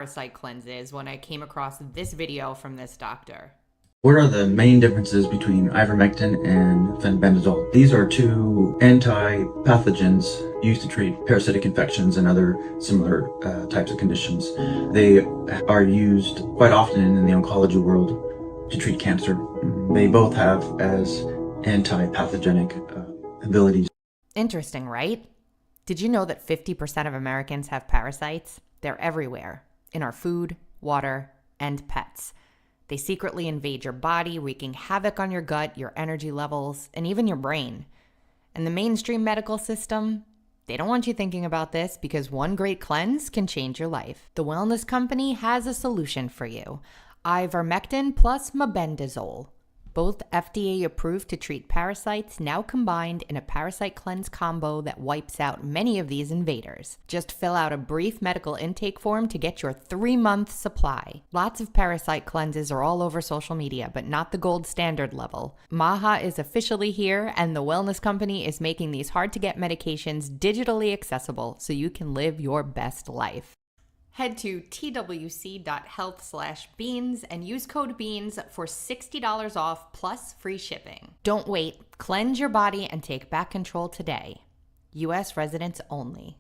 Parasite cleanses when I came across this video from this doctor. What are the main differences between ivermectin and fenbendazole? These are two anti-pathogens used to treat parasitic infections and other similar types of conditions. They are used quite often in the oncology world to treat cancer. They both have as anti-pathogenic abilities. Interesting, right? Did you know that 50% of Americans have parasites? They're everywhere, in our food, water, and pets. They secretly invade your body, wreaking havoc on your gut, your energy levels, and even your brain. And the mainstream medical system, they don't want you thinking about this because one great cleanse can change your life. The Wellness Company has a solution for you. Ivermectin plus mebendazole. Both FDA approved to treat parasites, now combined in a parasite cleanse combo that wipes out many of these invaders. Just fill out a brief medical intake form to get your 3-month supply. Lots of parasite cleanses are all over social media, but not the gold standard level. MAHA is officially here, and the Wellness Company is making these hard-to-get medications digitally accessible so you can live your best life. Head to twc.health/beans and use code BEANS for $60 off plus free shipping. Don't wait. Cleanse your body and take back control today. U.S. residents only.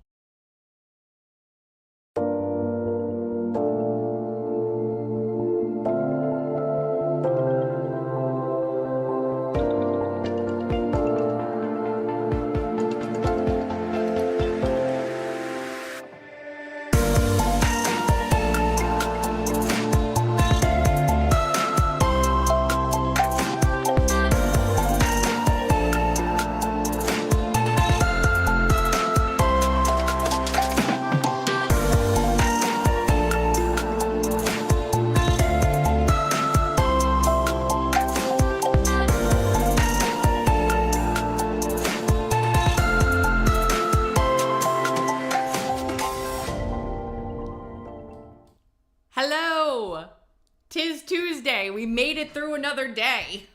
Hello! 'Tis Tuesday. We made it through another day.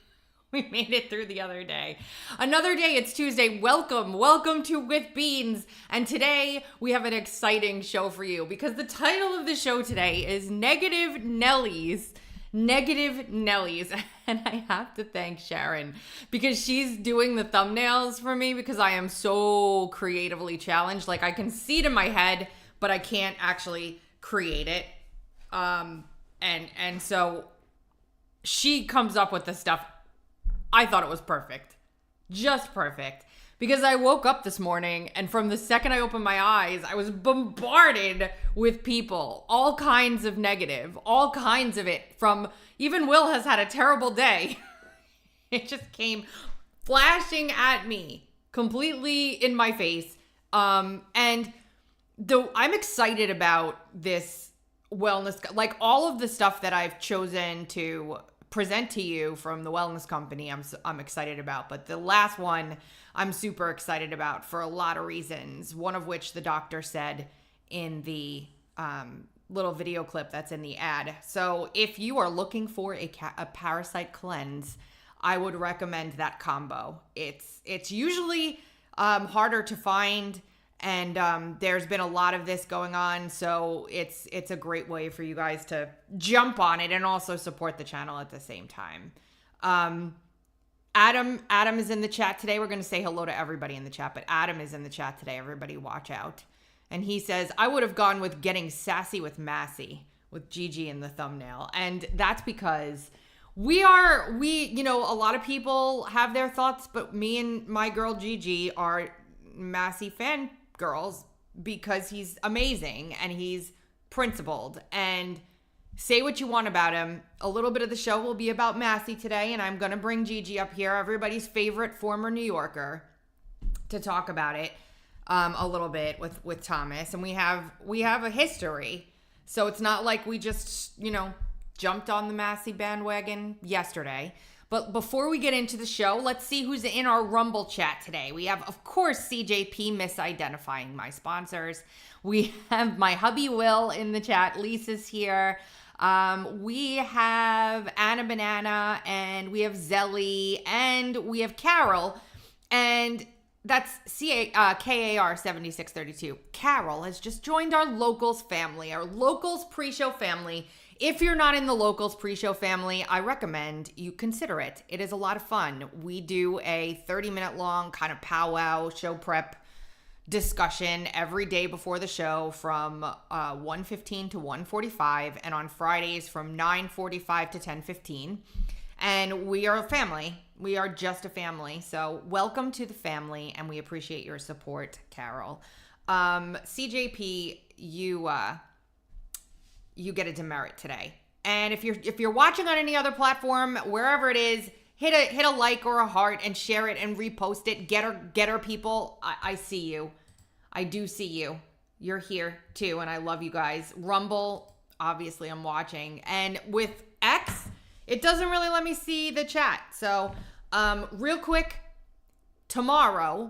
We made it through the other day. Another day, it's Tuesday. Welcome to With Beans. And today we have an exciting show for you because the title of the show today is Negative Nellies. Negative Nellies. And I have to thank Sharon because she's doing the thumbnails for me because I am so creatively challenged. Like I can see it in my head, but I can't actually create it. And so she comes up with the stuff. I thought it was perfect. Just perfect. Because I woke up this morning and from the second I opened my eyes, I was bombarded with people. All kinds of negative. All kinds of it. From even Will has had a terrible day. It just came flashing at me. Completely in my face. And though I'm excited about this wellness, like all of the stuff that I've chosen to present to you from the Wellness Company, I'm excited about. But the last one I'm super excited about for a lot of reasons. One of which the doctor said in the little video clip that's in the ad. So if you are looking for a parasite cleanse, I would recommend that combo. It's usually harder to find. And there's been a lot of this going on, so it's a great way for you guys to jump on it and also support the channel at the same time. Adam is in the chat today. We're going to say hello to everybody in the chat, but Adam is in the chat today. Everybody watch out. And he says, I would have gone with getting sassy with Massie, with Gigi in the thumbnail. And that's because we, a lot of people have their thoughts, but me and my girl Gigi are Massie fan girls because he's amazing and he's principled. And say what you want about him, a little bit of the show will be about Massie today, and I'm gonna bring Gigi up here, everybody's favorite former New Yorker, to talk about it a little bit with Thomas. And we have a history, so it's not like we just jumped on the Massie bandwagon yesterday. But before we get into the show, let's see who's in our Rumble chat today. We have, of course, CJP misidentifying my sponsors. We have my hubby Will in the chat. Lisa's here. We have Anna Banana, and we have Zelly, and we have Carol. And That's KAR 7632. Carol has just joined our Locals family, our Locals pre-show family. If you're not in the Locals pre-show family, I recommend you consider it. It is a lot of fun. We do a 30-minute long kind of powwow show prep discussion every day before the show from 1:15 to 1:45, and on Fridays from 9:45 to 10:15. And we are a family. We are just a family. So welcome to the family, and we appreciate your support, Carol. CJP, you get a demerit today. And if you're watching on any other platform, wherever it is, hit a like or a heart and share it and repost it. Get her people. I see you. I do see you. You're here too, and I love you guys. Rumble, obviously I'm watching. And with X, it doesn't really let me see the chat. So, real quick, tomorrow,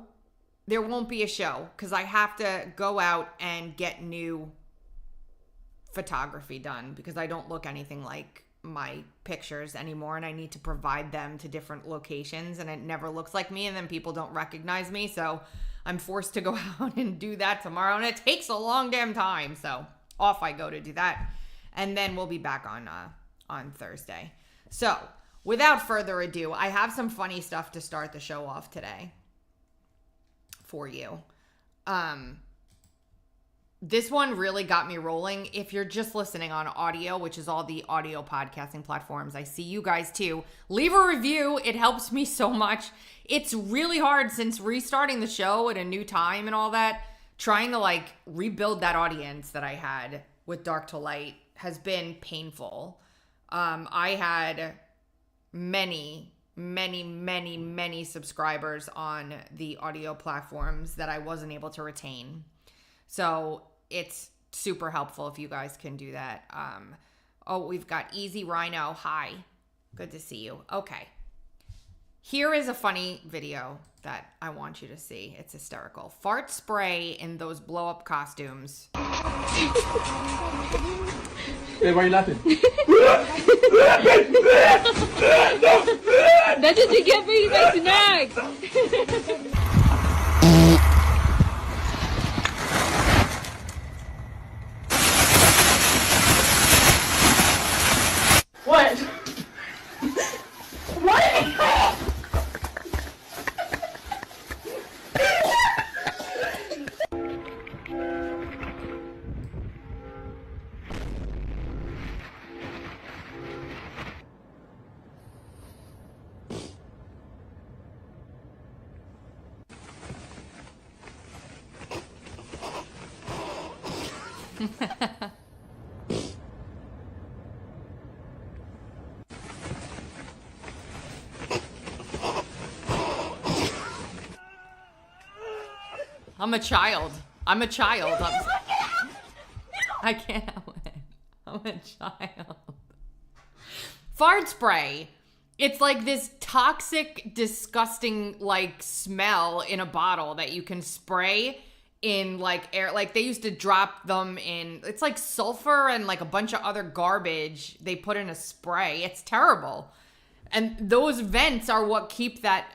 there won't be a show because I have to go out and get new photography done because I don't look anything like my pictures anymore, and I need to provide them to different locations, and it never looks like me, and then people don't recognize me. So I'm forced to go out and do that tomorrow, and it takes a long damn time. So off I go to do that, and then we'll be back on Thursday. So, without further ado, I have some funny stuff to start the show off today for you. This one really got me rolling. If you're just listening on audio, which is all the audio podcasting platforms, I see you guys too. Leave a review. It helps me so much. It's really hard since restarting the show at a new time and all that. Trying to rebuild that audience that I had with Dark to Light has been painful. I had many subscribers on the audio platforms that I wasn't able to retain. So it's super helpful if you guys can do that. We've got Easy Rhino. Hi. Good to see you. Okay. Here is a funny video that I want you to see. It's hysterical. Fart spray in those blow-up costumes. Hey, why are you laughing? That's what you get for eating my snacks. What? What? I'm a child. I can't help it. I'm a child. Fart spray. It's like this toxic, disgusting, smell in a bottle that you can spray in, air. They used to drop them in, it's like sulfur and, a bunch of other garbage they put in a spray. It's terrible. And those vents are what keep that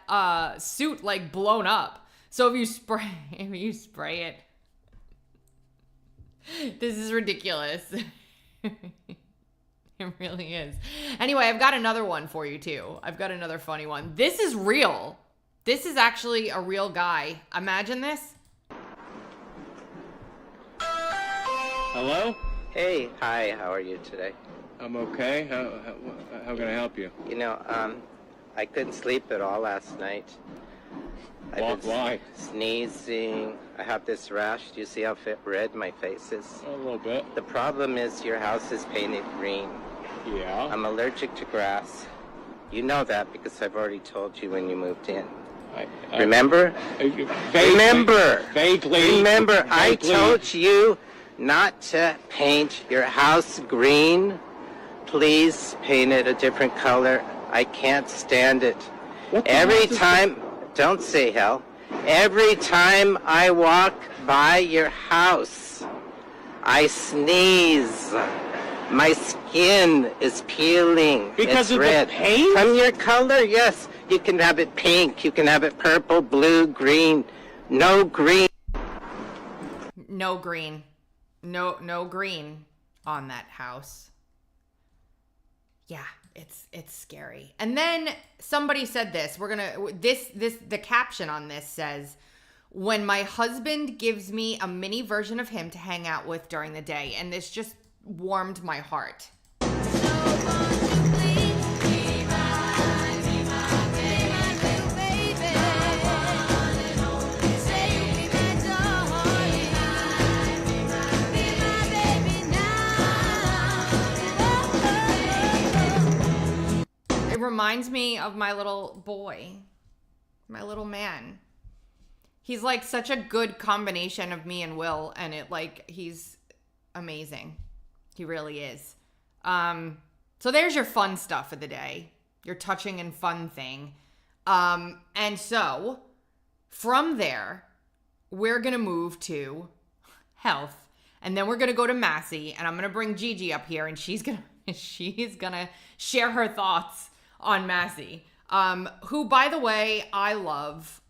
suit, blown up. So if you spray it, this is ridiculous. It really is. Anyway, I've got another one for you too. I've got another funny one. This is real. This is actually a real guy. Imagine this. Hello? Hey, hi, how are you today? I'm okay. How can I help you? I couldn't sleep at all last night. Why? Sneezing. I have this rash. Do you see how red my face is? A little bit. The problem is your house is painted green. Yeah. I'm allergic to grass. You know that because I've already told you when you moved in. Remember? Vaguely. Remember, I told you not to paint your house green. Please paint it a different color. I can't stand it. Every time... Don't say hell. Every time I walk by your house, I sneeze. My skin is peeling. Because it's of red. the paint? From your color, yes. You can have it pink. You can have it purple, blue, green. No green. No green. No green on that house. Yeah, it's scary. And then somebody said this. The caption on this says, "When my husband gives me a mini version of him to hang out with during the day." And this just warmed my heart. It reminds me of my little boy, my little man. He's like such a good combination of me and Will, and he's amazing. He really is. So there's your fun stuff of the day, your touching and fun thing. And so from there, we're going to move to health, and then we're going to go to Massie, and I'm going to bring Gigi up here, and she's going to share her thoughts on Massie, who, by the way, I love.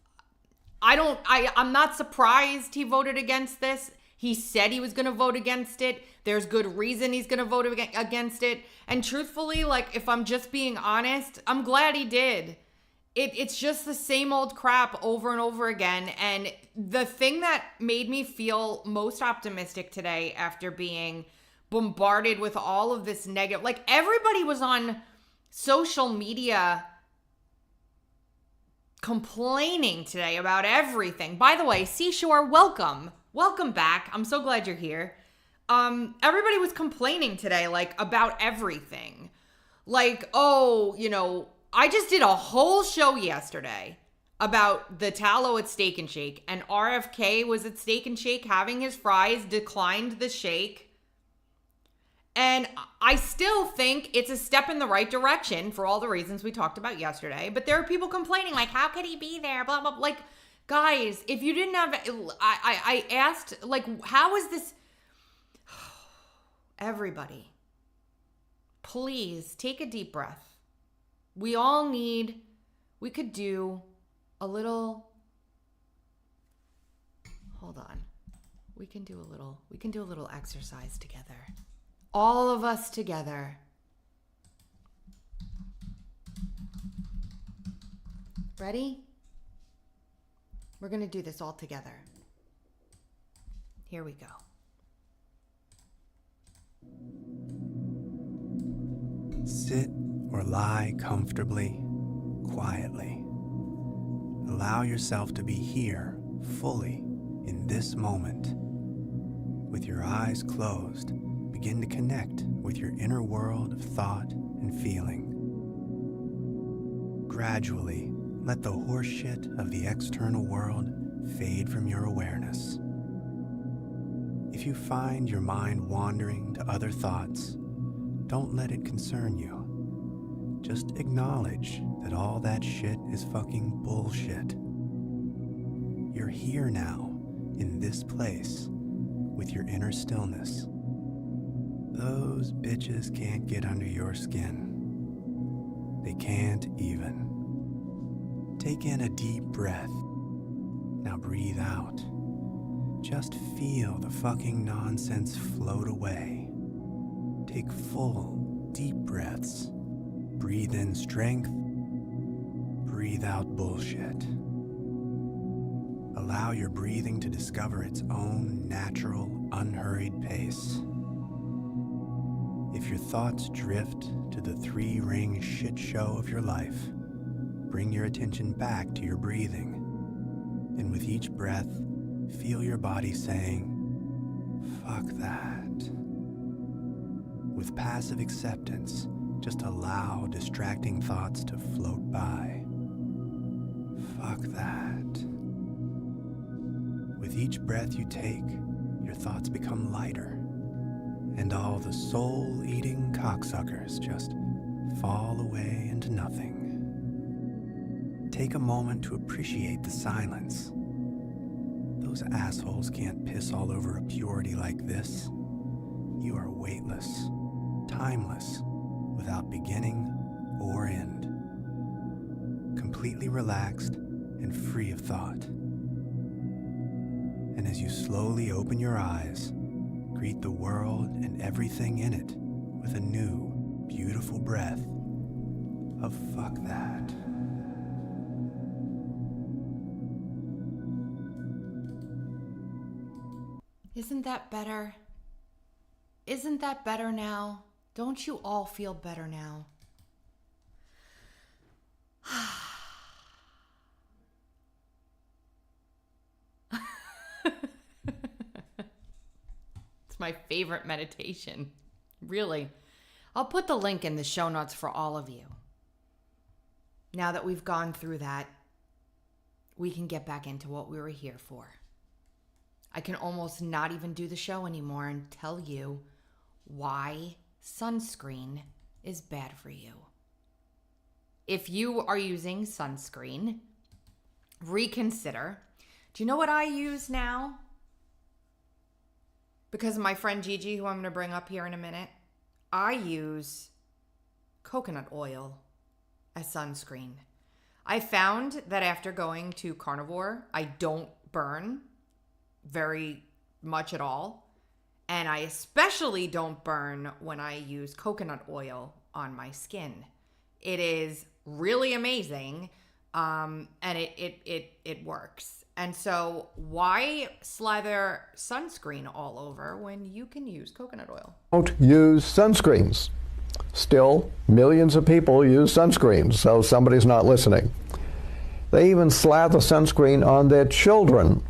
I'm not surprised he voted against this. He said he was going to vote against it. There's good reason he's going to vote against it. And truthfully, if I'm just being honest, I'm glad he did. It's just the same old crap over and over again. And the thing that made me feel most optimistic today, after being bombarded with all of this negative, everybody was on social media complaining today about everything. By the way, Seashore, welcome back. I'm so glad you're here. Everybody was complaining today, about everything. I just did a whole show yesterday about the tallow at Steak and Shake, and RFK was at Steak and Shake having his fries, declined the shake. And I still think it's a step in the right direction for all the reasons we talked about yesterday. But there are people complaining, how could he be there? Blah, blah, blah. Guys, if you didn't have, I asked, how is this? Everybody, please take a deep breath. We could do a little, hold on. We can do a little exercise together. All of us together. Ready? We're going to do this all together. Here we go. Sit or lie comfortably, quietly. Allow yourself to be here fully in this moment. With your eyes closed, begin to connect with your inner world of thought and feeling. Gradually, let the horseshit of the external world fade from your awareness. If you find your mind wandering to other thoughts, don't let it concern you. Just acknowledge that all that shit is fucking bullshit. You're here now, in this place, with your inner stillness. Those bitches can't get under your skin. They can't even. Take in a deep breath. Now breathe out. Just feel the fucking nonsense float away. Take full, deep breaths. Breathe in strength. Breathe out bullshit. Allow your breathing to discover its own natural, unhurried pace. If your thoughts drift to the three-ring shit show of your life, bring your attention back to your breathing. And with each breath, feel your body saying, "Fuck that." With passive acceptance, just allow distracting thoughts to float by. Fuck that. With each breath you take, your thoughts become lighter, and all the soul-eating cocksuckers just fall away into nothing. Take a moment to appreciate the silence. Those assholes can't piss all over a purity like this. You are weightless, timeless, without beginning or end. completely relaxed and free of thought. And as you slowly open your eyes, greet the world and everything in it with a new, beautiful breath of fuck that. Isn't that better? Isn't that better now? Don't you all feel better now? It's my favorite meditation. Really. I'll put the link in the show notes for all of you. Now that we've gone through that, we can get back into what we were here for. I can almost not even do the show anymore and tell you why sunscreen is bad for you. If you are using sunscreen, reconsider. Do you know what I use now? Because of my friend Gigi, who I'm going to bring up here in a minute, I use coconut oil as sunscreen. I found that after going to carnivore, I don't burn very much at all. And I especially don't burn when I use coconut oil on my skin. It is really amazing, and it works. And so why slather sunscreen all over when you can use coconut oil? Don't use sunscreens. Still, millions of people use sunscreens, so somebody's not listening. They even slather sunscreen on their children.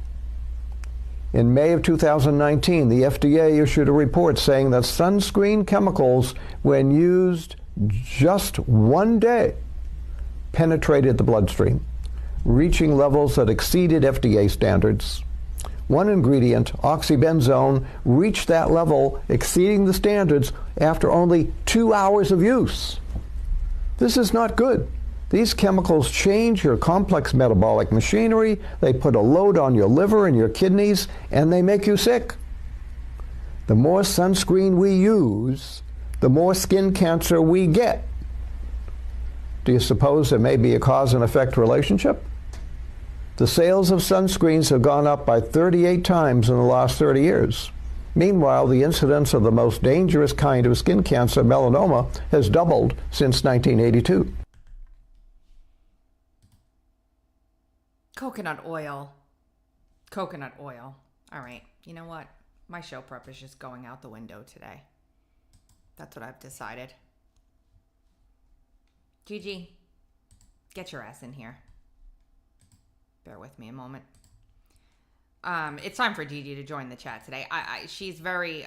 In May of 2019, the FDA issued a report saying that sunscreen chemicals, when used just one day, penetrated the bloodstream, reaching levels that exceeded FDA standards. One ingredient, oxybenzone, reached that level, exceeding the standards after only 2 hours of use. This is not good. These chemicals change your complex metabolic machinery, they put a load on your liver and your kidneys, and they make you sick. The more sunscreen we use, the more skin cancer we get. Do you suppose there may be a cause and effect relationship? The sales of sunscreens have gone up by 38 times in the last 30 years. Meanwhile, the incidence of the most dangerous kind of skin cancer, melanoma, has doubled since 1982. Coconut oil. Coconut oil. All right. You know what? My show prep is just going out the window today. That's what I've decided. Gigi, get your ass in here. Bear with me a moment. It's time for Gigi to join the chat today. She's very,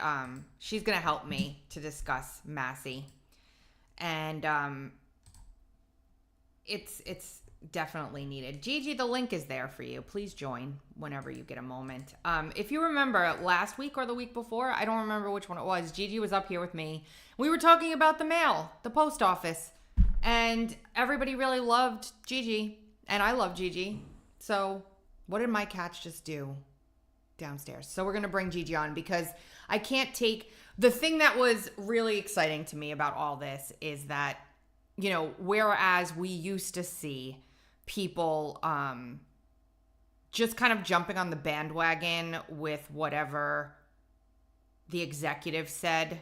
she's going to help me to discuss Massie. And it's definitely needed. Gigi, the link is there for you. Please join whenever you get a moment. If you remember last week or the week before, I don't remember which one it was, Gigi was up here with me. We were talking about the mail, the post office, and everybody really loved Gigi, and I love Gigi. So what did my cats just do downstairs? So we're going to bring Gigi on because I can't take... The thing that was really exciting to me about all this is that, you know, whereas we used to see people just kind of jumping on the bandwagon with whatever the executive said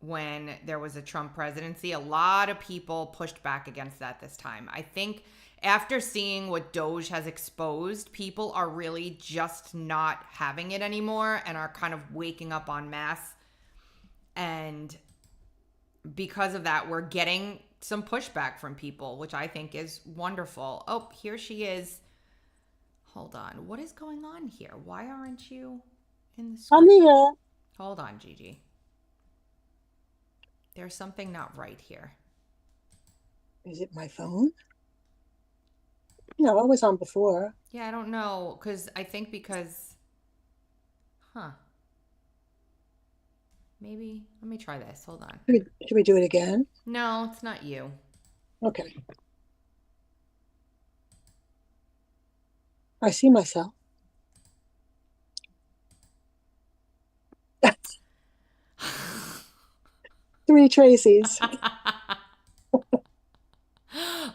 when there was a Trump presidency, a lot of people pushed back against that this time. I think after seeing what Doge has exposed, people are really just not having it anymore and are kind of waking up en masse. And because of that, we're getting some pushback from people, which I think is wonderful. Oh, here she is. Hold on. What is going on here? Why aren't you in the screen? I'm here. Hold on, Gigi. There's something not right here. Is it my phone? No, I was on before. Yeah, I don't know. Because maybe, let me try this. Hold on. Should we do it again? No, it's not you. Okay. I see myself. Three Tracys.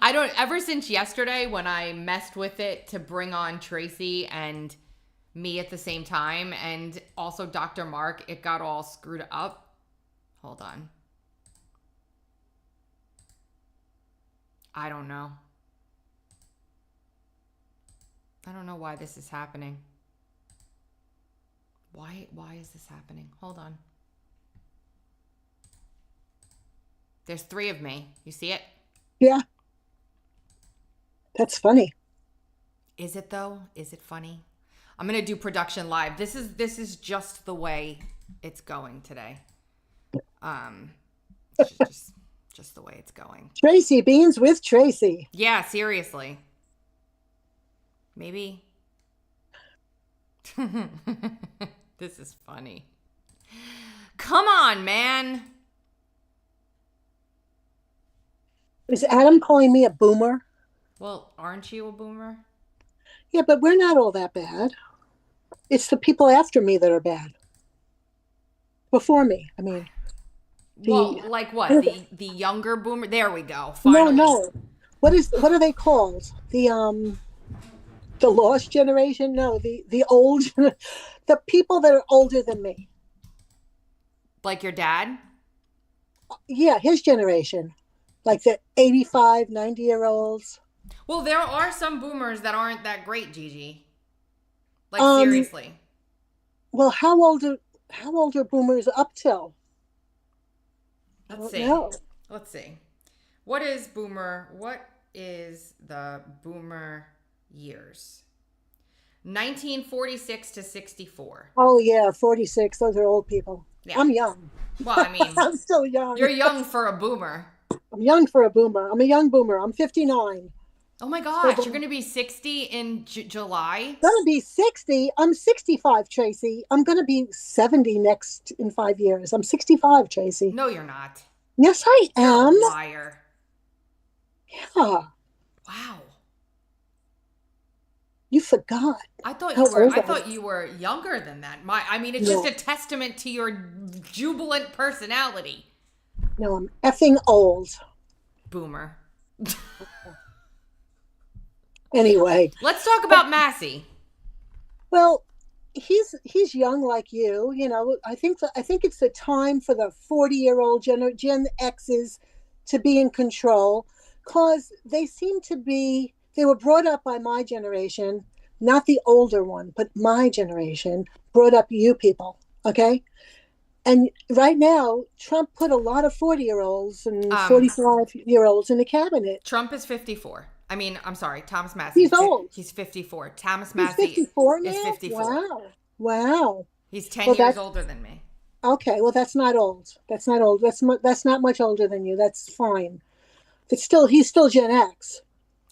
I don't, ever since yesterday when I messed with it to bring on Tracy and me at the same time and also Dr. Mark, it got all screwed up. Hold on. I don't know. I don't know why this is happening. Why is this happening? Hold on. There's 3 of me. You see it? Yeah. That's funny. Is it though? Is it funny? I'm going to do production live. This is just the way it's going today. Just the way it's going. Tracy, Beanz with Tracy. Yeah, seriously. Maybe. This is funny. Come on, man. Is Adam calling me a boomer? Well, aren't you a boomer? Yeah, but we're not all that bad. It's the people after me that are bad. Before me, I mean. Well, like what? The younger boomer? There we go. Finally. No. What are they called? The lost generation? No, the old, the people that are older than me. Like your dad? Yeah, his generation. Like the 85, 90-year-olds. Well, there are some boomers that aren't that great, Gigi. Like seriously. Well, how old are boomers up till? Let's see. No. Let's see. What is the boomer years? 1946 to 64. Oh yeah, 46. Those are old people. Yeah. I'm young. Well, I mean, I'm still young. You're young for a boomer. I'm young for a boomer. I'm a young boomer. I'm 59. Oh my gosh, you're going to be 60 in July? Gonna be 60. I'm 65, Tracy. I'm gonna be 70 in 5 years. I'm 65, Tracy. No, you're not. Yes, I am. You're a liar. Yeah. Wow. You forgot. I thought you were younger than that. It's just a testament to your jubilant personality. No, I'm effing old. Boomer. Anyway. Let's talk about Massie. Well, he's young like you. You know, I think it's the time for the 40-year-old Gen X's to be in control, because they were brought up by my generation, not the older one, but my generation brought up you people. Okay. And right now, Trump put a lot of 40-year-olds and 45-year-olds in the cabinet. Trump is 54. I mean, I'm sorry, Thomas Massie. He's old. He's 54. Thomas Massie is 54. Wow. He's 10 years older than me. Okay, well, that's not old. That's not old. That's not much older than you. That's fine. He's still Gen X.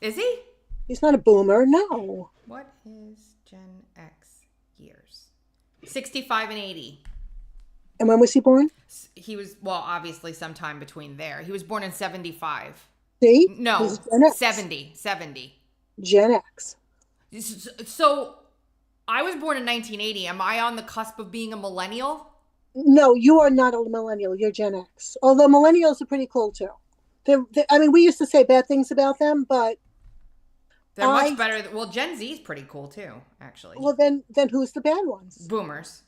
Is he? He's not a boomer. No. What is Gen X years? 65 and 80. And when was he born? He was, well, obviously sometime between there. He was born in 75. See? No, 70. Gen X. So I was born in 1980. Am I on the cusp of being a millennial? No, you are not a millennial. You're Gen X. Although millennials are pretty cool too. We used to say bad things about them, but they're much better. Well, Gen Z is pretty cool too, actually. Well, then who's the bad ones? Boomers.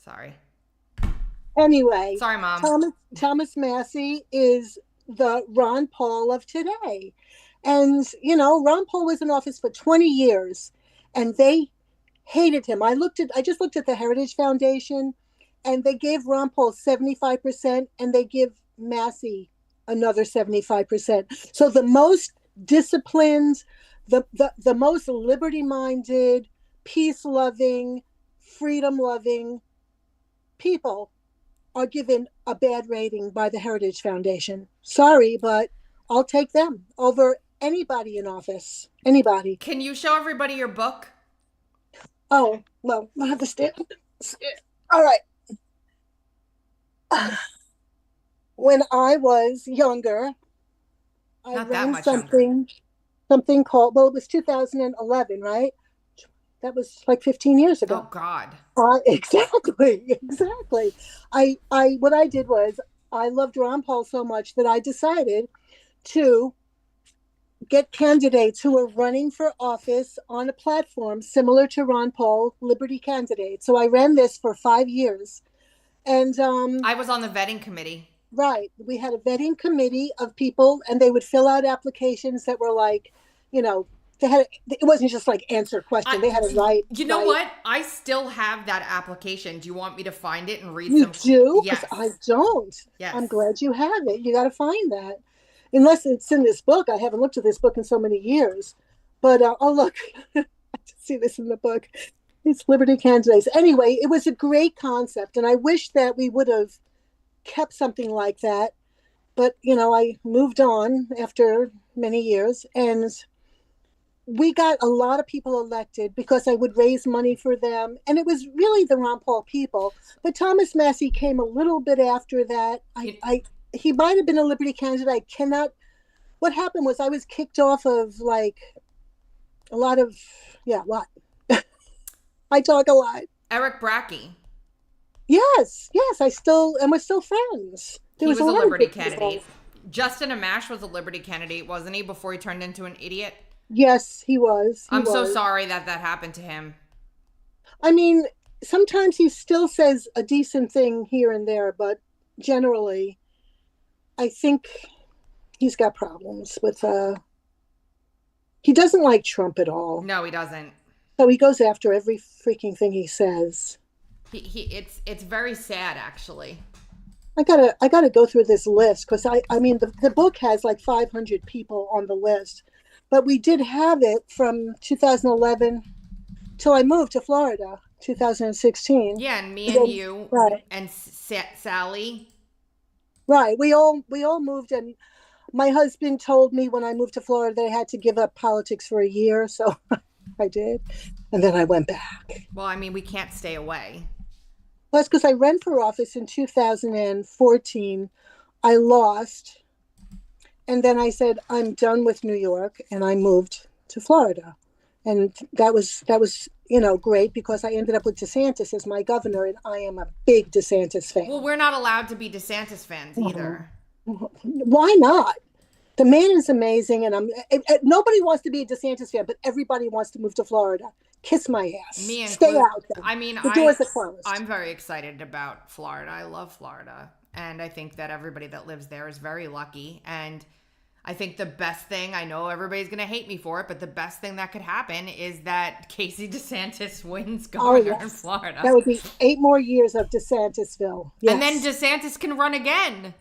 Sorry. Anyway. Sorry, Mom. Thomas Massie is the Ron Paul of today. And, you know, Ron Paul was in office for 20 years and they hated him. I just looked at the Heritage Foundation and they gave Ron Paul 75% and they give Massie another 75%. So the most disciplined, the most liberty-minded, peace-loving, freedom-loving people are given a bad rating by the Heritage Foundation. Sorry, but I'll take them over anybody in office. Anybody. Can you show everybody your book? Oh, well, I have to stand. All right. When I was younger, I ran something called, well, it was 2011, right? That was like 15 years ago. Oh God. Exactly. What I did was I loved Ron Paul so much that I decided to get candidates who are running for office on a platform similar to Ron Paul, Liberty Candidate. So I ran this for 5 years. And I was on the vetting committee. right, we had a vetting committee of people, and they would fill out applications that were like, you know, it wasn't just like answer a question. They had to write. You know what? I still have that application. Do you want me to find it and read You some? do? Yes. I don't. Yes. I'm glad you have it. You got to find that. Unless it's in this book. I haven't looked at this book in so many years. But oh, look. I see this in the book. It's Liberty Candidates. Anyway, it was a great concept. And I wish that we would have kept something like that. But, you know, I moved on after many years. And we got a lot of people elected because I would raise money for them. And it was really the Ron Paul people. But Thomas Massie came a little bit after that. He might have been a Liberty candidate. I cannot. What happened was I was kicked off of like a lot of, what? I talk a lot. Eric Brackey. Yes. I still, and we're still friends. He was a Liberty candidate. Justin Amash was a Liberty candidate, wasn't he, before he turned into an idiot? Yes, he was. I'm so sorry that happened to him. I mean, sometimes he still says a decent thing here and there, but generally, I think he's got problems with, he doesn't like Trump at all. No, he doesn't. So he goes after every freaking thing he says. It's very sad, actually. I gotta go through this list because I mean the book has like 500 people on the list, but we did have it from 2011 till I moved to Florida, 2016. Yeah, and me and you, right, and Sally. Right, we all moved, and my husband told me when I moved to Florida that I had to give up politics for a year, so I did, and then I went back. Well, I mean, we can't stay away. Well, that's because I ran for office in 2014. I lost. And then I said, I'm done with New York. And I moved to Florida. And that was, great because I ended up with DeSantis as my governor. And I am a big DeSantis fan. Well, we're not allowed to be DeSantis fans either. Why not? The man is amazing. And nobody wants to be a DeSantis fan, but everybody wants to move to Florida. Kiss my ass. Stay out there. I mean, the doors are closed. I'm very excited about Florida. I love Florida. And I think that everybody that lives there is very lucky. And I think the best thing, I know everybody's going to hate me for it, but the best thing that could happen is that Casey DeSantis wins governor in Florida. That would be 8 more years of DeSantisville. Yes. And then DeSantis can run again.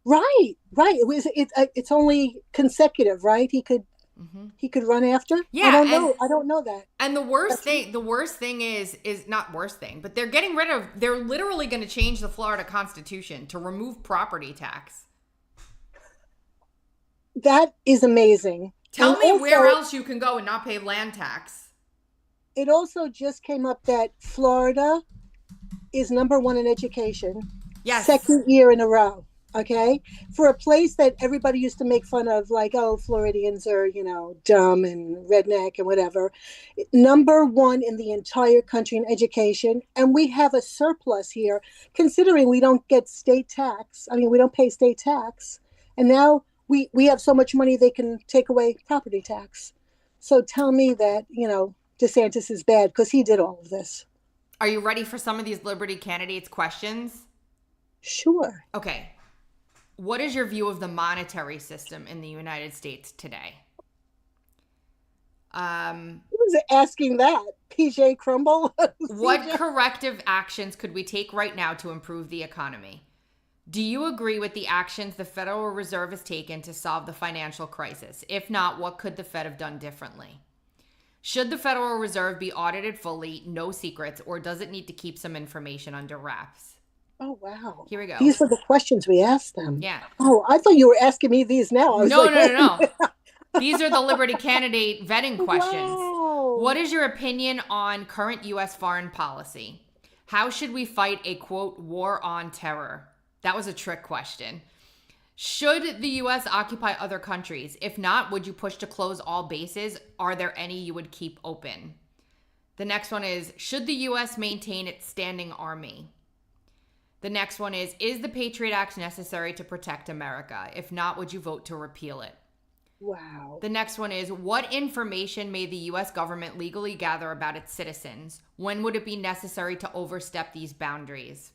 Right. It's only consecutive, right? He could run after. Yeah, I don't know that. And the worst thing is not worst thing, but they're literally going to change the Florida Constitution to remove property tax. That is amazing. Tell me where else you can go and not pay land tax. It also just came up that Florida is #1 in education. Yes. 2nd year in a row. Okay, for a place that everybody used to make fun of, like, oh, Floridians are, dumb and redneck and whatever. #1 in the entire country in education. And we have a surplus here, considering we don't get state tax. I mean, we don't pay state tax. And now we have so much money they can take away property tax. So tell me that, DeSantis is bad because he did all of this. Are you ready for some of these Liberty candidates' questions? Sure. Okay. What is your view of the monetary system in the United States today? Who was asking that? PJ Crumble? What corrective actions could we take right now to improve the economy? Do you agree with the actions the Federal Reserve has taken to solve the financial crisis? If not, what could the Fed have done differently? Should the Federal Reserve be audited fully, no secrets, or does it need to keep some information under wraps? Oh, wow. Here we go. These are the questions we asked them. Yeah. Oh, I thought you were asking me these now. No. These are the Liberty candidate vetting questions. Wow. What is your opinion on current U.S. foreign policy? How should we fight a, quote, war on terror? That was a trick question. Should the U.S. occupy other countries? If not, would you push to close all bases? Are there any you would keep open? The next one is, should the U.S. maintain its standing army? The next one is the Patriot Act necessary to protect America? If not, would you vote to repeal it? Wow. The next one is, what information may the U.S. government legally gather about its citizens? When would it be necessary to overstep these boundaries?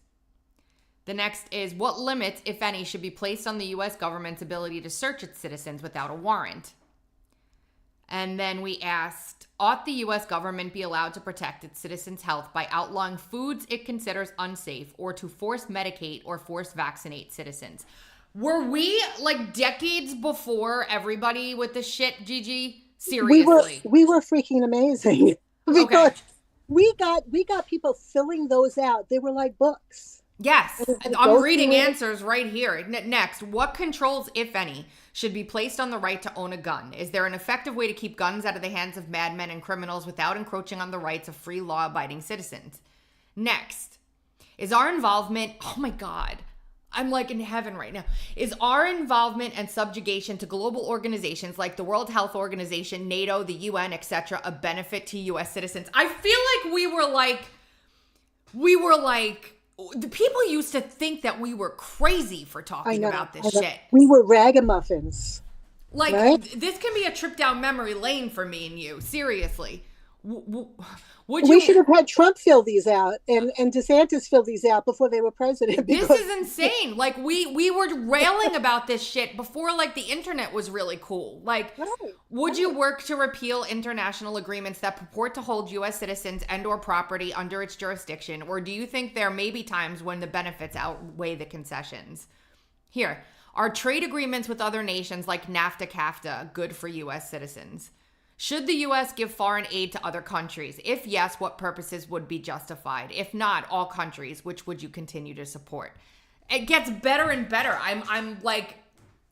The next is, what limits, if any, should be placed on the U.S. government's ability to search its citizens without a warrant? And then we asked, ought the U.S. government be allowed to protect its citizens' health by outlawing foods it considers unsafe or to force medicate or force vaccinate citizens? Were we like decades before everybody with this shit, Gigi? Seriously. We were freaking amazing. Because Okay. we got people filling those out. They were like books. Yes, And I'm go reading through it. answers right here. Next, what controls, if any, should be placed on the right to own a gun? Is there an effective way to keep guns out of the hands of madmen and criminals without encroaching on the rights of free, law-abiding citizens? Next, is our involvement, oh my God, I'm like in heaven right now. Is our involvement and subjugation to global organizations like the World Health Organization, NATO, the UN, etc., a benefit to U.S. citizens? I feel like we were like, the people used to think that we were crazy for talking about this shit. We were ragamuffins. Like, right? This can be a trip down memory lane for me and you. Seriously. We should have had Trump fill these out and DeSantis fill these out before they were president. This is insane. Like, we were railing about this shit before, like, the internet was really cool. Like, would you work to repeal international agreements that purport to hold U.S. citizens and or property under its jurisdiction? Or do you think there may be times when the benefits outweigh the concessions? Here, are trade agreements with other nations like NAFTA, CAFTA good for U.S. citizens? Should the U.S. give foreign aid to other countries? If yes, what purposes would be justified? If not, all countries, which would you continue to support? It gets better and better. I'm like,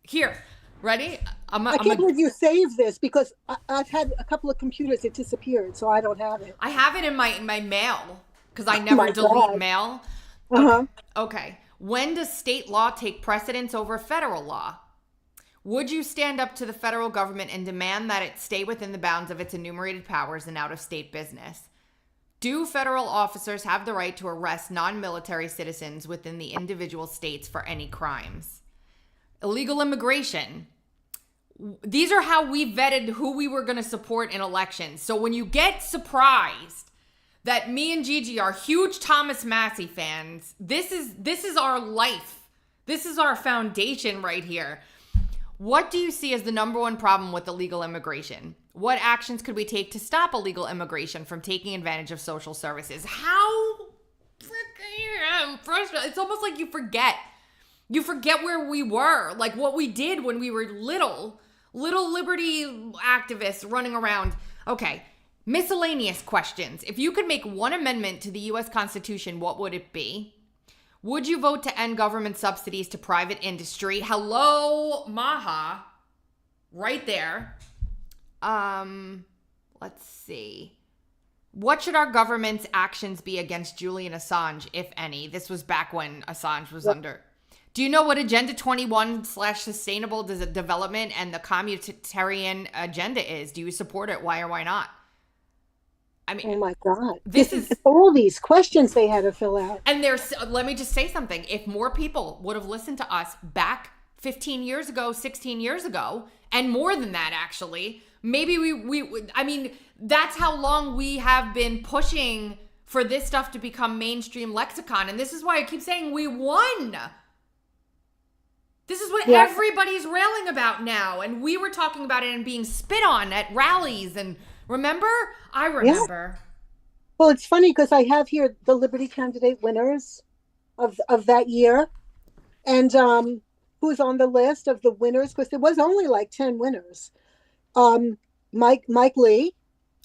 here, ready? I can't believe you saved this because I've had a couple of computers that disappeared, so I don't have it. I have it in my mail because I never delete God. mail. Uh-huh. Okay. When does state law take precedence over federal law? Would you stand up to the federal government and demand that it stay within the bounds of its enumerated powers and out-of-state business? Do federal officers have the right to arrest non-military citizens within the individual states for any crimes? Illegal immigration. These are how we vetted who we were going to support in elections. So when you get surprised that me and Gigi are huge Thomas Massie fans, this is our life. This is our foundation right here. What do you see as the number one problem with illegal immigration? What actions could we take to stop illegal immigration from taking advantage of social services? How freaking I'm frustrated. It's almost like you forget. You forget where we were, like what we did when we were little liberty activists running around. Okay, miscellaneous questions. If you could make one amendment to the U.S. Constitution, what would it be? Would you vote to end government subsidies to private industry? Hello, Maha. Right there. Let's see. What should our government's actions be against Julian Assange, if any? This was back when Assange was under. Do you know what Agenda 21/Sustainable Development and the Communitarian Agenda is? Do you support it? Why or why not? I mean, oh my God. This is all these questions they had to fill out. And let me just say something. If more people would have listened to us back 15 years ago, 16 years ago, and more than that, actually, maybe I mean, that's how long we have been pushing for this stuff to become mainstream lexicon. And this is why I keep saying we won. This is what everybody's railing about now. And we were talking about it and being spit on at rallies. And remember? I remember. Yeah. Well, it's funny because I have here the Liberty candidate winners of that year. And who's on the list of the winners, because there was only like 10 winners. Mike Lee,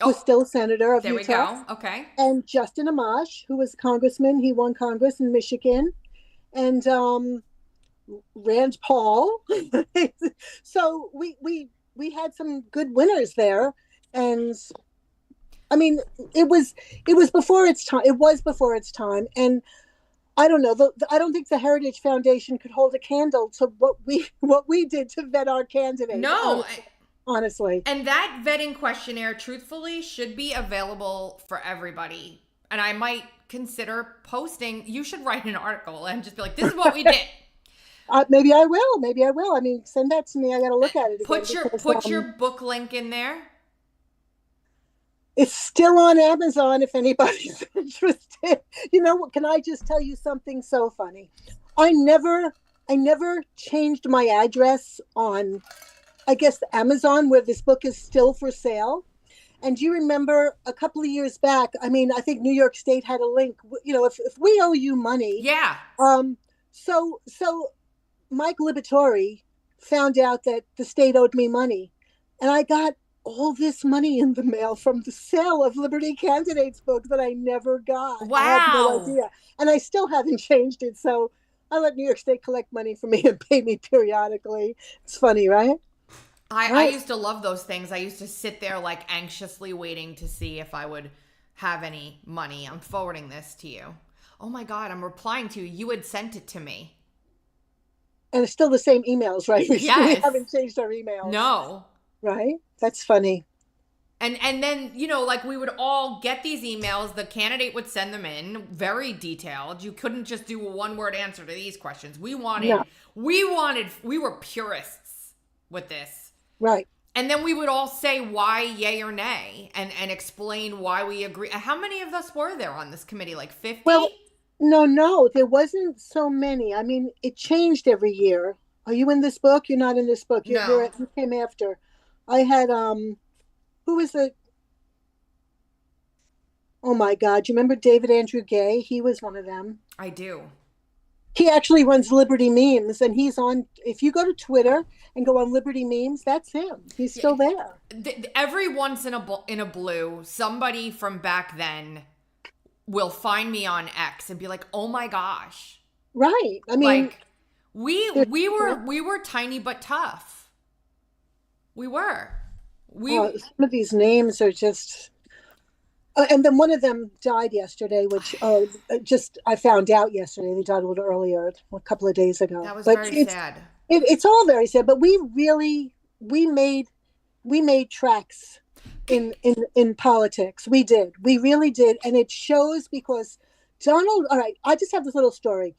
who's still senator of Utah. There we go. Okay. And Justin Amash, who was congressman. He won Congress in Michigan. And Rand Paul. So we had some good winners there. And I mean, it was before its time. It was before its time. And I don't know. I don't think the Heritage Foundation could hold a candle to what we did to vet our candidates. No, honestly. And that vetting questionnaire, truthfully, should be available for everybody. And I might consider posting. You should write an article and just be like, this is what we did. Maybe I will. Maybe I will. I mean, send that to me. I got to look at it again. Put your book link in there. It's still on Amazon if anybody's interested. You know what? Can I just tell you something so funny? I never changed my address on, I guess, Amazon, where this book is still for sale. And do you remember a couple of years back? I mean, I think New York State had a link. You know, if we owe you money, yeah. So Mike Liberatore found out that the state owed me money, and I got all this money in the mail from the sale of Liberty Candidates book that I never got. Wow. I had no idea. And I still haven't changed it. So I let New York State collect money for me and pay me periodically. It's funny, right? I used to love those things. I used to sit there like anxiously waiting to see if I would have any money. I'm forwarding this to you. Oh my God, I'm replying to you. You had sent it to me. And it's still the same emails, right? Yes. We haven't changed our emails. No. Right? That's funny. And then, you know, like we would all get these emails. The candidate would send them in, very detailed. You couldn't just do a one-word answer to these questions. We were purists with this. Right. And then we would all say why, yay or nay, and explain why we agree. How many of us were there on this committee? Like 50? Well, no, there wasn't so many. I mean, it changed every year. Are you in this book? You're not in this book. No. You came after. I had, who was it? Oh my God. Do you remember David Andrew Gay? He was one of them. I do. He actually runs Liberty Memes, and he's on, if you go to Twitter and go on Liberty Memes, that's him. He's still there. Every once in a blue, somebody from back then will find me on X and be like, "Oh my gosh." Right. I mean, like we were tiny but tough. We were. Some of these names are just and then one of them died yesterday, which I found out yesterday. They died a little earlier, a couple of days ago. That was very sad. It's all very sad, but we made tracks in politics. We did. We really did. And it shows because all right, I just have this little story.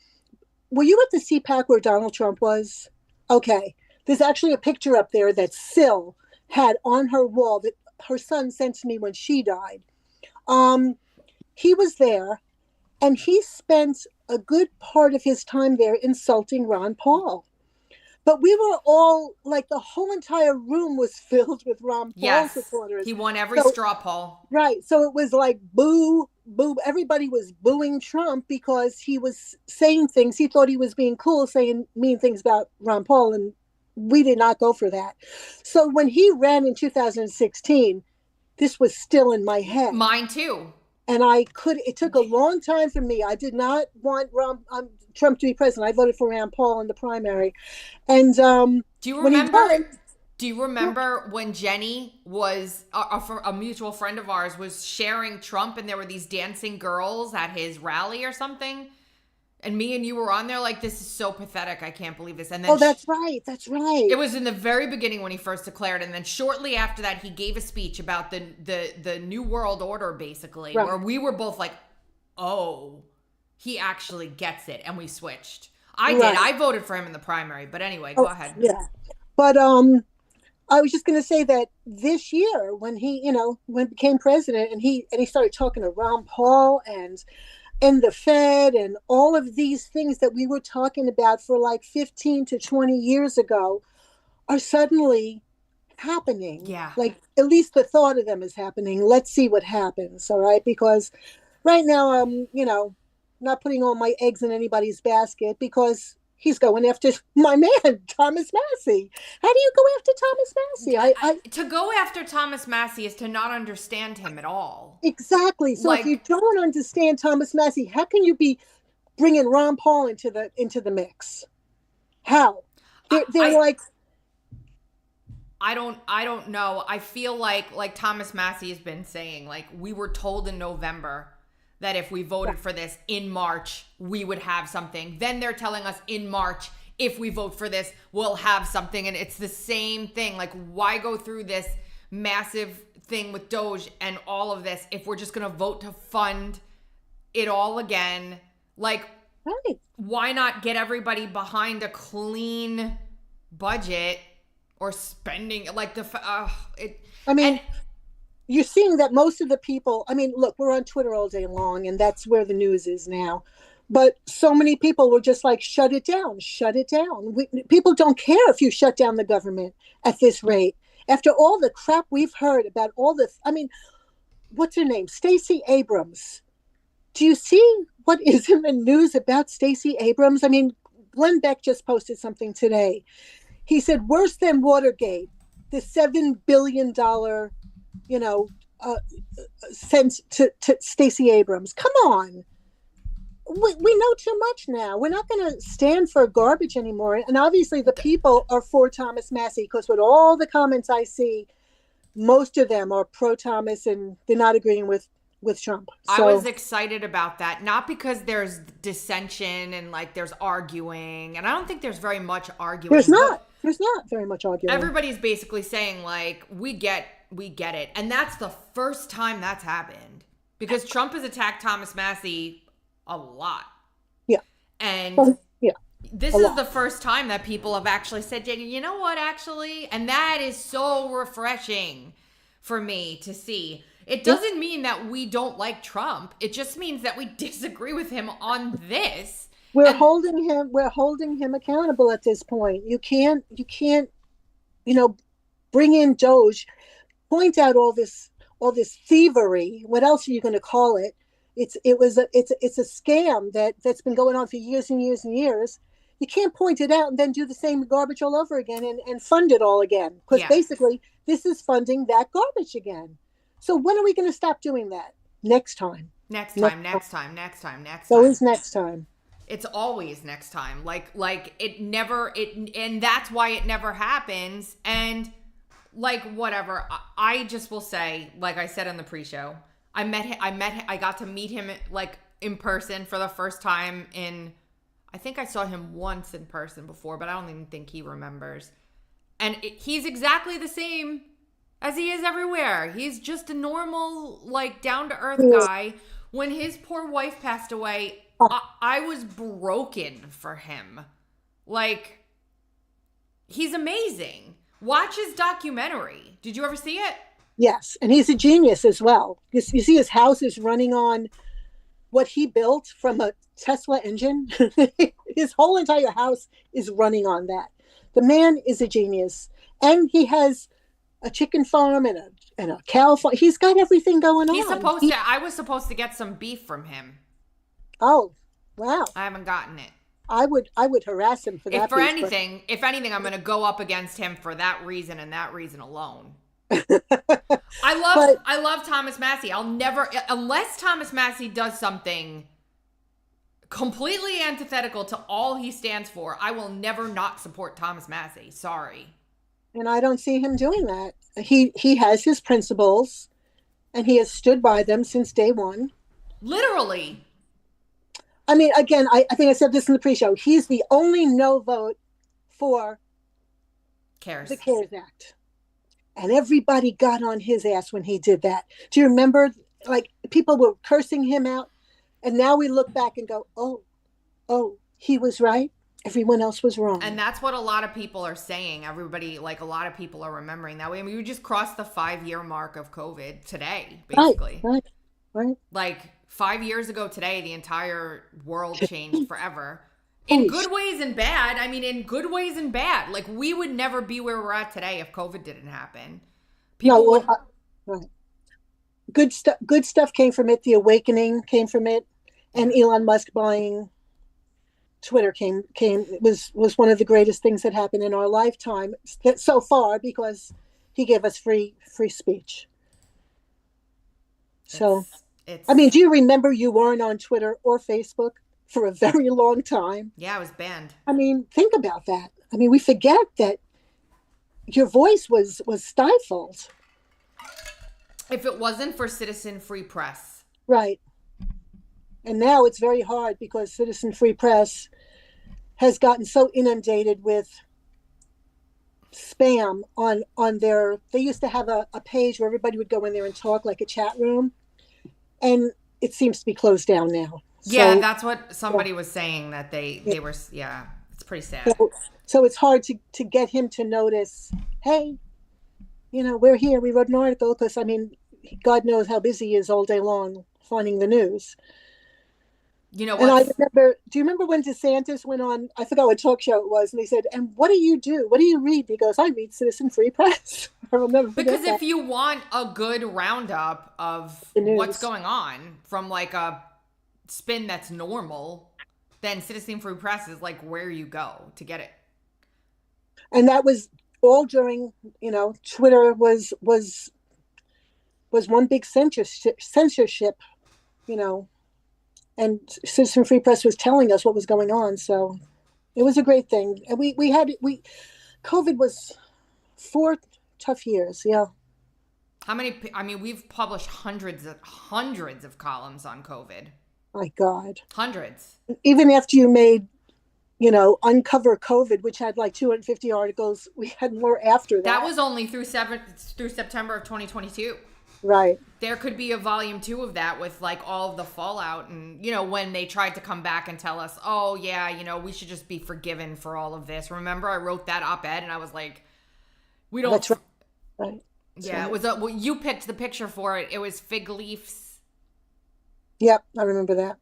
Were you at the CPAC where Donald Trump was? Okay. There's actually a picture up there that Syl had on her wall that her son sent to me when she died. He was there, and he spent a good part of his time there insulting Ron Paul. But we were all, like, the whole entire room was filled with Ron Paul supporters. He won every straw poll. Right. So it was like boo, boo. Everybody was booing Trump because he was saying things. He thought he was being cool, saying mean things about Ron Paul, and we did not go for that. So when he ran in 2016, this was still in my head. Mine too. And it took a long time for me. I did not want Trump to be president. I voted for Rand Paul in the primary. And do you remember when Jenny was a mutual friend of ours was sharing Trump, and there were these dancing girls at his rally or something? And me and you were on there like, this is so pathetic. I can't believe this. And then that's right. That's right. It was in the very beginning when he first declared. And then shortly after that, he gave a speech about the New World Order, basically, where we were both like, oh, he actually gets it. And we switched. I did. I voted for him in the primary. But anyway, go ahead. Yeah. But I was just going to say that this year when he became president and he started talking to Ron Paul and the Fed and all of these things that we were talking about for like 15 to 20 years ago are suddenly happening. Yeah. Like at least the thought of them is happening. Let's see what happens. All right. Because right now I'm, not putting all my eggs in anybody's basket because he's going after my man, Thomas Massie. How do you go after Thomas Massie? To go after Thomas Massie is to not understand him at all. Exactly. So if you don't understand Thomas Massie, how can you be bringing Ron Paul into the mix? How? They're like. I don't know. I feel like Thomas Massie has been saying, like, we were told in November that if we voted for this in March, we would have something. Then they're telling us in March, if we vote for this, we'll have something. And it's the same thing. Like, why go through this massive thing with Doge and all of this if we're just going to vote to fund it all again. Like, Right. why not get everybody behind a clean budget or spending like I mean, you're seeing that most of the people, I mean, look, we're on Twitter all day long, and that's where the news is now. But so many people were just like, shut it down, shut it down. People don't care if you shut down the government at this rate. After all the crap we've heard about all this, I mean, what's her name? Stacey Abrams. Do you see what is in the news about Stacey Abrams? I mean, Glenn Beck just posted something today. He said, worse than Watergate, the $7 billion, sent to Stacey Abrams. Come on. We know too much now. We're not going to stand for garbage anymore. And obviously the people are for Thomas Massie, because with all the comments I see, most of them are pro-Thomas and they're not agreeing with Trump. So, I was excited about that, not because there's dissension and like there's arguing, and I don't think there's very much arguing. There's not very much arguing. Everybody's basically saying like, we get it. And that's the first time that's happened, because Trump has attacked Thomas Massie a lot. Yeah. And yeah. This is the first time that people have actually said, you know what, actually? And that is so refreshing for me to see. It doesn't mean that we don't like Trump. It just means that we disagree with him on this. We're holding him accountable at this point. You can't, bring in Doge, point out all this thievery. What else are you going to call it? It's a scam that's been going on for years and years and years. You can't point it out and then do the same garbage all over again and fund it all again. Because basically this is funding that garbage again. So when are we going to stop doing that? Next time. Next time. So it's next time. It's always next time. Like and that's why it never happens. And like, whatever. I just will say, like I said in the pre-show, I got to meet him like in person for the first time I think I saw him once in person before, but I don't even think he remembers. And he's exactly the same as he is everywhere. He's just a normal, like, down-to-earth guy. When his poor wife passed away, I was broken for him. Like, he's amazing. Watch his documentary. Did you ever see it? Yes, and he's a genius as well. You see his house is running on what he built from a Tesla engine. His whole entire house is running on that. The man is a genius. And he has a chicken farm and a cow farm. He's got everything going on. I was supposed to get some beef from him. Oh, wow. I haven't gotten it. I would harass him for that. If anything, I'm going to go up against him for that reason and that reason alone. I love Thomas Massie. I'll never, unless Thomas Massie does something completely antithetical to all he stands for, I will never not support Thomas Massie. Sorry. And I don't see him doing that. He has his principles, and he has stood by them since day one. Literally. I mean, again, I think I said this in the pre-show. He's the only no vote for the CARES Act. And everybody got on his ass when he did that. Do you remember? Like, people were cursing him out. And now we look back and go, oh, he was right. Everyone else was wrong. And that's what a lot of people are saying. Everybody, like, a lot of people are remembering that way. I mean, we just crossed the 5-year mark of COVID today, basically. Right. Like, 5 years ago today, the entire world changed forever. In good ways and bad. I mean, in good ways and bad. Like, we would never be where we're at today if COVID didn't happen. Right. Good stuff came from it. The awakening came from it. And Elon Musk buying Twitter was one of the greatest things that happened in our lifetime so far, because he gave us free speech. So, I mean, do you remember you weren't on Twitter or Facebook for a very long time? Yeah, I was banned. I mean, think about that. I mean, we forget that your voice was stifled. If it wasn't for Citizen Free Press. Right. And now it's very hard because Citizen Free Press has gotten so inundated with spam on their, they used to have a page where everybody would go in there and talk, like a chat room. And it seems to be closed down now. Yeah, So, that's what somebody was saying, that they were, yeah, it's pretty sad. so it's hard to get him to notice, hey, we're here. We wrote an article because, I mean, God knows how busy he is all day long finding the news. You know And what? do you remember when DeSantis went on, I forgot what talk show it was, and they said, and what do you do? What do you read? He goes, I read Citizen Free Press. I will never forget Because that. if you want a good roundup of The news. what's going on from like a spin that's normal, then Citizen Free Press is like where you go to get it. And that was all during, Twitter was one big censorship, and Citizen Free Press was telling us what was going on. So it was a great thing. And COVID was 4 tough years. Yeah. How many? I mean, we've published hundreds of columns on COVID. My God. Hundreds. Even after you made, Uncover COVID, which had like 250 articles, we had more after that. That was only through September of 2022. Right. There could be a volume 2 of that with like all of the fallout, and when they tried to come back and tell us, oh yeah, we should just be forgiven for all of this. Remember, I wrote that op-ed and I was like, we don't. That's right. Yeah, right. It was you picked the picture for it. It was fig leaves. Yep, I remember that.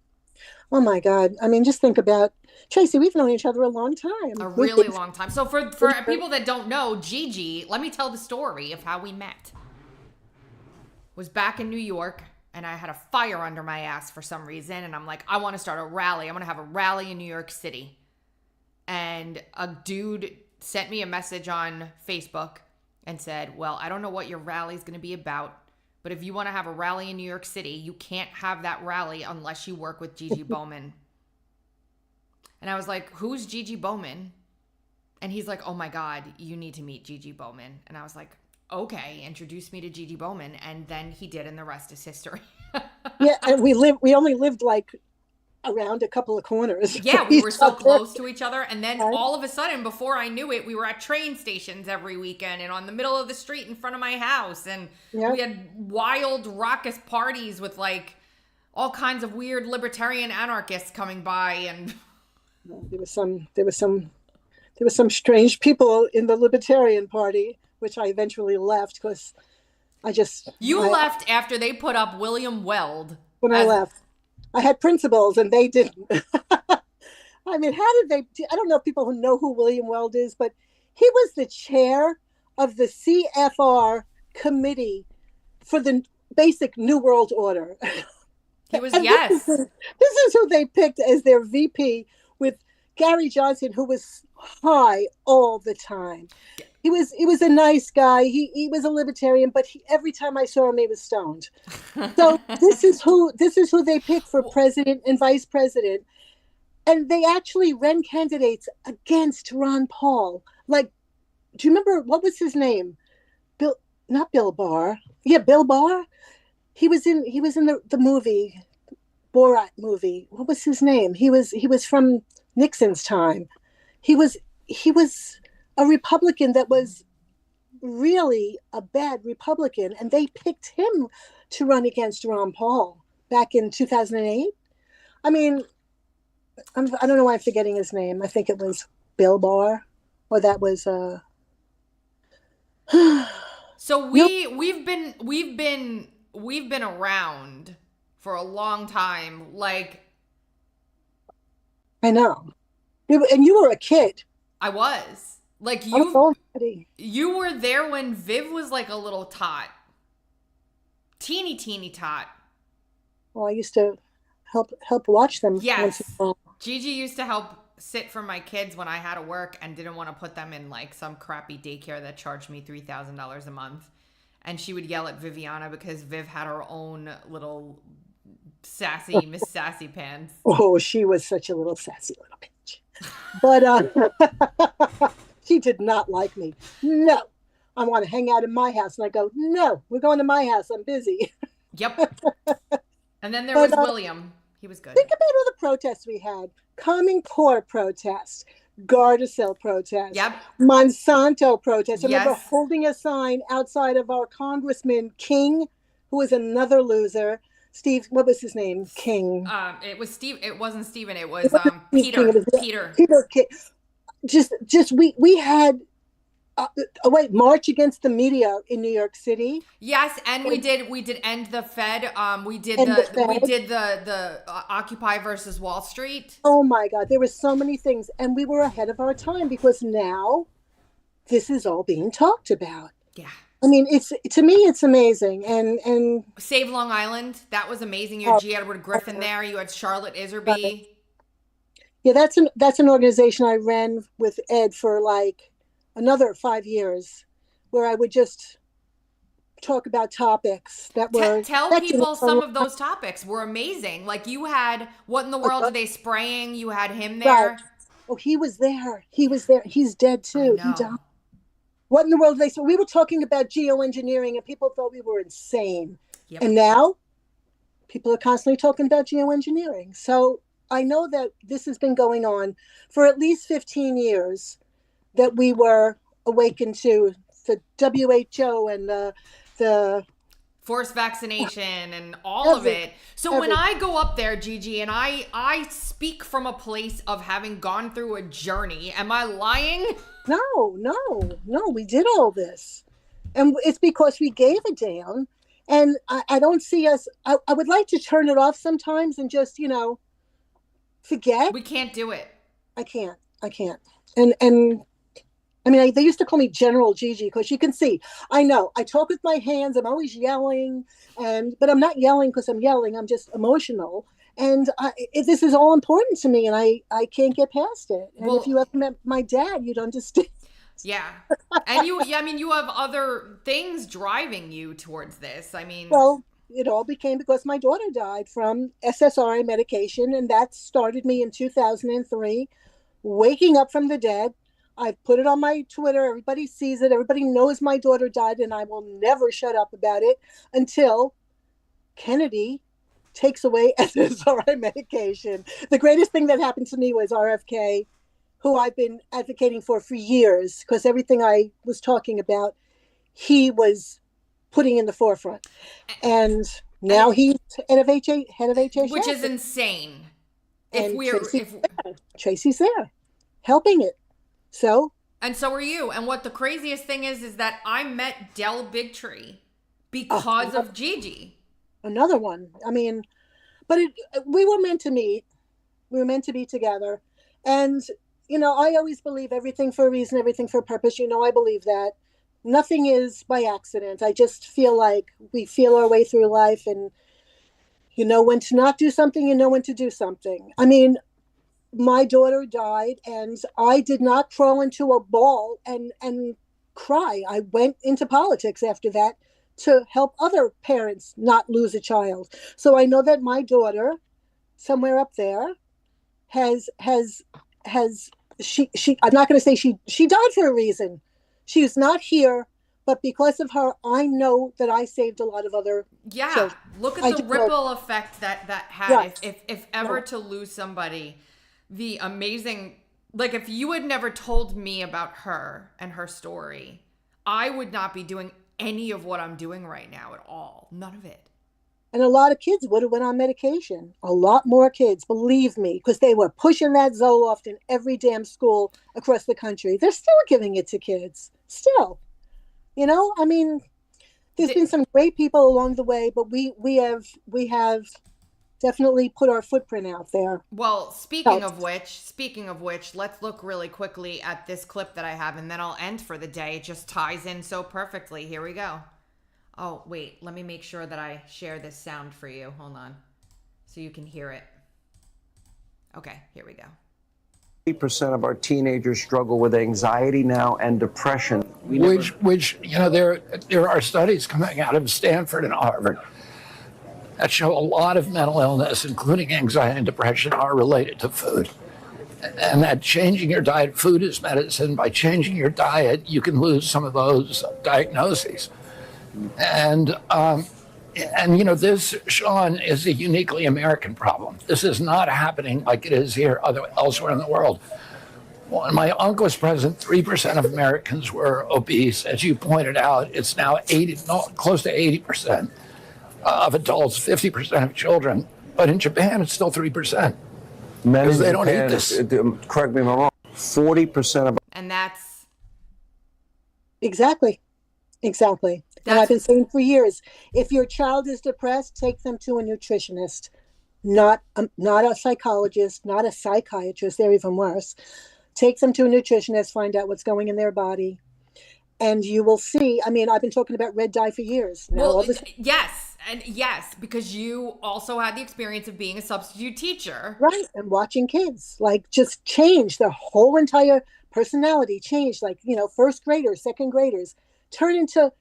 Oh my God. I mean, just think about, Tracy, we've known each other a long time. A really long time. So for people that don't know, Gigi, let me tell the story of how we met. Was back in New York, and I had a fire under my ass for some reason, and I'm like, I want to start a rally. I want to have a rally in New York City. And a dude sent me a message on Facebook and said, well, I don't know what your rally is going to be about, but if you want to have a rally in New York City, you can't have that rally unless you work with Gigi Bowman. And I was like, who's Gigi Bowman? And he's like, oh my God, you need to meet Gigi Bowman. And I was like, okay, introduce me to Gigi Bowman. And then he did, and the rest is history. Yeah, and we only lived like around a couple of corners. Yeah, we were so close to each other. And then all of a sudden, before I knew it, we were at train stations every weekend and on the middle of the street in front of my house. And we had wild, raucous parties with like all kinds of weird libertarian anarchists coming by. And there was some strange people in the Libertarian Party, which I eventually left because I left after they put up William Weld. I left. I had principles and they didn't. I mean, how did they? I don't know if people who know who William Weld is, but he was the chair of the CFR committee for the basic New World Order. He was, yes. This is who they picked as their VP, with Gary Johnson, who was high all the time. He was a nice guy. He was a libertarian, but every time I saw him, he was stoned. So this is who they picked for president and vice president, and they actually ran candidates against Ron Paul. Like, do you remember what was his name? Not Bill Barr. Yeah, Bill Barr. He was in the movie, Borat movie. What was his name? He was from Nixon's time. He was a Republican that was really a bad Republican, and they picked him to run against Ron Paul back in 2008. I mean, I don't know why I'm forgetting his name. I think it was Bill Barr, or that was. So we've been around for a long time. Like, I know, and you were a kid. I was. Like, you were there when Viv was like a little tot. Teeny tot. Well, I used to help watch them. Yes. Gigi used to help sit for my kids when I had to work and didn't want to put them in like some crappy daycare that charged me $3,000 a month. And she would yell at Viviana because Viv had her own little sassy Miss Sassy Pants. Oh, she was such a little sassy little bitch. But she did not like me. No, I want to hang out in my house. And I go, no, we're going to my house. I'm busy. Yep. And then there was William. He was good. Think about all the protests we had. Common Core protest, Gardasil protest, yep. Monsanto protest. I remember Yes. holding a sign outside of our Congressman King, who was another loser, Steve, what was his name? King. It was Steve. It wasn't Steven. It It was wasn't Steve King, Peter. it was Peter. Peter King. Just we had march against the media in New York City. Yes, and we did end the Fed. We did End the the Occupy versus Wall Street. Oh my God, there were so many things, and we were ahead of our time because now this is all being talked about. Yeah. I mean, to me, it's amazing. And Save Long Island, that was amazing. You had G. Edward Griffin there. You had Charlotte Iserby. Yeah, that's an organization I ran with Ed for like another 5 years, where I would just talk about topics that were tell people some of those topics were amazing. Like you had What in the World Are They Spraying? You had him there. Right. Oh, he was there. He's dead too. He died. What in the world are they? So we were talking about geoengineering, and people thought we were insane. Yep. And now people are constantly talking about geoengineering. So I know that this has been going on for at least 15 years, that we were awakened to the WHO and the forced vaccination and all of it. So when I go up there, Gigi, and I speak from a place of having gone through a journey, am I lying? No, we did all this. And it's because we gave a damn. And I don't see us, I would like to turn it off sometimes and just, forget. We can't do it. I can't. And I mean, they used to call me General Gigi because you can see, I know, I talk with my hands, I'm always yelling, but I'm not yelling because I'm yelling, I'm just emotional. And this is all important to me, and I can't get past it. And if you ever met my dad, you'd understand. Yeah. And you have other things driving you towards this. I mean. Well, it all became because my daughter died from SSRI medication, and that started me in 2003, waking up from the dead. I've put it on my Twitter. Everybody sees it. Everybody knows my daughter died, and I will never shut up about it until Kennedy takes away SSRI medication. The greatest thing that happened to me was RFK, who I've been advocating for years, because everything I was talking about, he was putting in the forefront. And now he's head of HHS. Which is insane. Tracy's there, helping it. And so are you. And what the craziest thing is that I met Del Bigtree because of Gigi. Another one. I mean, but we were meant to meet. We were meant to be together. And, I always believe everything for a reason, everything for a purpose. I believe that. Nothing is by accident. I just feel like we feel our way through life, and you know when to not do something, you know when to do something. I mean, my daughter died, and I did not crawl into a ball and cry. I went into politics after that to help other parents not lose a child. So I know that my daughter, somewhere up there, has she I'm not going to say she died for a reason. She was not here, but because of her, I know that I saved a lot of other children. Look at the ripple effect that had. Right. If ever to lose somebody, the amazing, like if you had never told me about her and her story, I would not be doing any of what I'm doing right now at all. None of it. And a lot of kids would have went on medication. A lot more kids, believe me, because they were pushing that Zoloft in every damn school across the country. They're still giving it to kids. Still. I mean, there's been some great people along the way, but we have definitely put our footprint out there. Well, speaking of which, let's look really quickly at this clip that I have, and then I'll end for the day. It just ties in so perfectly. Here we go. Oh, wait, let me make sure that I share this sound for you. Hold on. So you can hear it. Okay, here we go. 80% of our teenagers struggle with anxiety now and depression. There are studies coming out of Stanford and Harvard that show a lot of mental illness, including anxiety and depression, are related to food. And that changing your diet, food is medicine. By changing your diet, you can lose some of those diagnoses. And this, Sean, is a uniquely American problem. This is not happening like it is here elsewhere in the world. When my uncle was president, 3% of Americans were obese. As you pointed out, it's now close to 80%. of adults, 50% of children. But in Japan, it's still 3%. Men in Because they don't Japan, eat this. correct me if I'm wrong, 40% of And that's Exactly. Exactly. And I've been saying for years, if your child is depressed, take them to a nutritionist, not a psychologist, not a psychiatrist. They're even worse. Take them to a nutritionist, find out what's going in their body, and you will see. I mean, I've been talking about red dye for years. Now, well, yes, because you also had the experience of being a substitute teacher, right? And watching kids like just change their whole entire personality, change, like, you know, first graders, second graders, turn into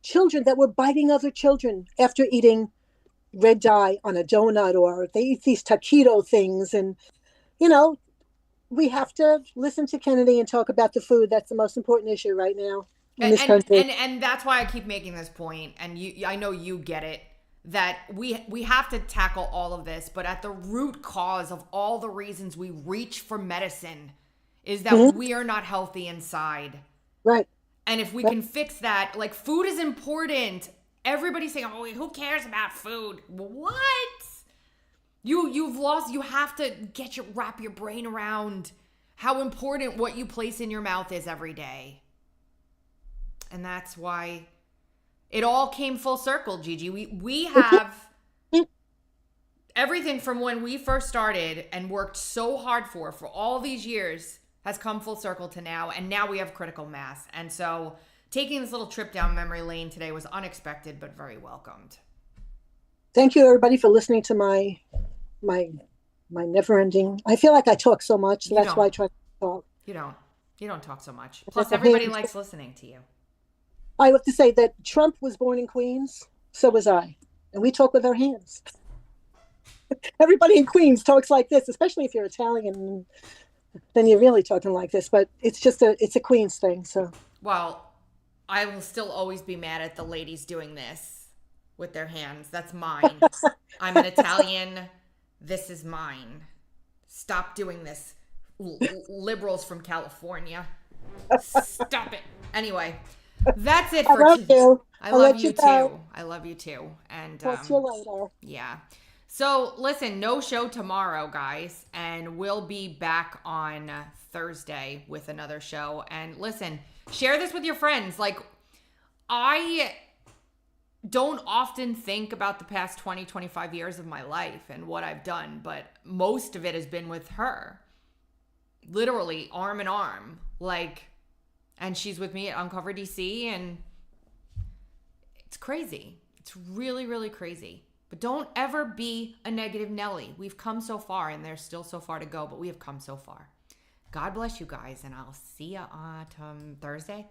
children that were biting other children after eating red dye on a donut, or they eat these taquito things. And, you know, we have to listen to Kennedy and talk about the food. That's the most important issue right now in this country. And that's why I keep making this point, and I know you get it, that we have to tackle all of this, but at the root cause of all the reasons we reach for medicine is that we are not healthy inside. Right. And if we can fix that, like, food is important. Everybody's saying, oh, who cares about food? What? You have to wrap your brain around how important what you place in your mouth is every day. And that's why it all came full circle, Gigi. We have everything from when we first started and worked so hard for all these years has come full circle to now. And now we have critical mass. And so taking this little trip down memory lane today was unexpected, but very welcomed. Thank you, everybody, for listening to my never ending. I feel like I talk so much. So that's why I try to talk. You don't talk so much. Plus, everybody likes listening to you. I have to say that Trump was born in Queens. So was I. And we talk with our hands. Everybody in Queens talks like this, especially if you're Italian. Then you're really talking like this. But it's a Queens thing. So. Well, I will still always be mad at the ladies doing this with their hands. That's mine. I'm an Italian. This is mine. Stop doing this. Liberals from California. Stop it. Anyway, that's it for today. I love you too. I love you too. And talk to you later. Yeah. So listen, no show tomorrow, guys, and we'll be back on Thursday with another show. And listen, share this with your friends. Like, I don't often think about the past 20, 25 years of my life and what I've done, but most of it has been with her. Literally arm in arm. Like, and she's with me at Uncover DC, and it's crazy. It's really, really crazy. But don't ever be a negative Nelly. We've come so far, and there's still so far to go, but we have come so far. God bless you guys, and I'll see you on Thursday.